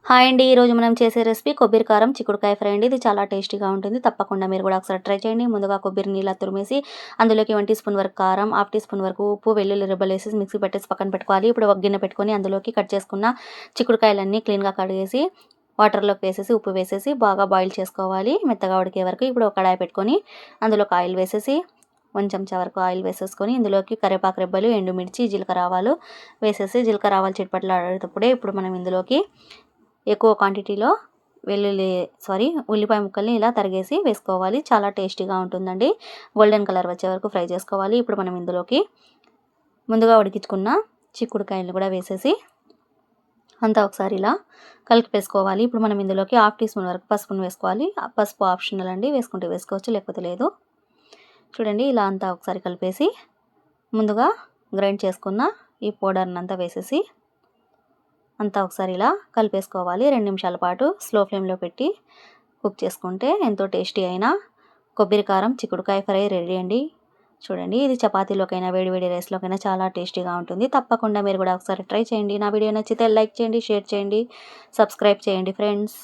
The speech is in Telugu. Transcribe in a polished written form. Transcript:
హాయ్ అండి. ఈరోజు మనం చేసే రెసిపీ కొబ్బరి కారం చిక్కుడుకాయ ఫ్రై అండి. ఇది చాలా టేస్టీగా ఉంటుంది. తప్పకుండా మీరు కూడా ఒకసారి ట్రై చేయండి. ముందుగా కొబ్బరిని ఇలా తురిమేసి అందులోకి 1 టీ స్పూన్ వరకు కారం, హాఫ్ టీ స్పూన్ వరకు ఉప్పు, వెల్లుల్లి రెబ్బలేసి మిక్సీ పట్టేసి పక్కన పెట్టుకోవాలి. ఇప్పుడు ఒక గిన్నె పెట్టుకొని అందులోకి కట్ చేసుకున్న చిక్కుడుకాయలన్నీ క్లీన్‌గా కడిగేసి వాటర్‌లోకి వేసేసి ఉప్పు వేసేసి బాగా బాయిల్ చేసుకోవాలి. మెత్తగా ఉడికే వరకు. ఇప్పుడు ఒక కడాయి పెట్టుకొని అందులోకి ఆయిల్ వేసేసి 1 చెంచా వరకు ఆయిల్ వేసేసుకొని ఇందులోకి కరివేపాకు రెబ్బలు, ఎండుమిర్చి, జీలకర్ర ఆవాలు వేసేసి జీలకర్ర ఆవాలు చిటపటలాడేటప్పుడే ఇప్పుడు మనం ఇందులోకి ఎక్కువ క్వాంటిటీలో ఉల్లిపాయ ముక్కల్ని ఇలా తరిగేసి వేసుకోవాలి. చాలా టేస్టీగా ఉంటుందండి. గోల్డెన్ కలర్ వచ్చే వరకు ఫ్రై చేసుకోవాలి. ఇప్పుడు మనం ఇందులోకి ముందుగా ఉడికించుకున్న చిక్కుడుకాయలు కూడా వేసేసి అంతా ఒకసారి ఇలా కలిపేసుకోవాలి. ఇప్పుడు మనం ఇందులోకి హాఫ్ టీ స్పూన్ వరకు పసుపును వేసుకోవాలి. పసుపు ఆప్షనల్ అండి, వేసుకుంటే వేసుకోవచ్చు లేకపోతే లేదు. చూడండి ఇలా అంతా ఒకసారి కలిపేసి ముందుగా గ్రైండ్ చేసుకున్న ఈ పౌడర్ని అంతా వేసేసి అంతా ఒకసారి ఇలా కలిపేసుకోవాలి. 2 నిమిషాల పాటు స్లో ఫ్లేమ్లో పెట్టి కుక్ చేసుకుంటే ఎంతో టేస్టీ అయిన కొబ్బరి కారం చిక్కుడుకాయ ఫ్రై రెడీ అండి. చూడండి ఇది చపాతీలోకైనా వేడి రైస్లోకైనా చాలా టేస్టీగా ఉంటుంది. తప్పకుండా మీరు కూడా ఒకసారి ట్రై చేయండి. నా వీడియో నచ్చితే లైక్ చేయండి, షేర్ చేయండి, సబ్స్క్రైబ్ చేయండి ఫ్రెండ్స్.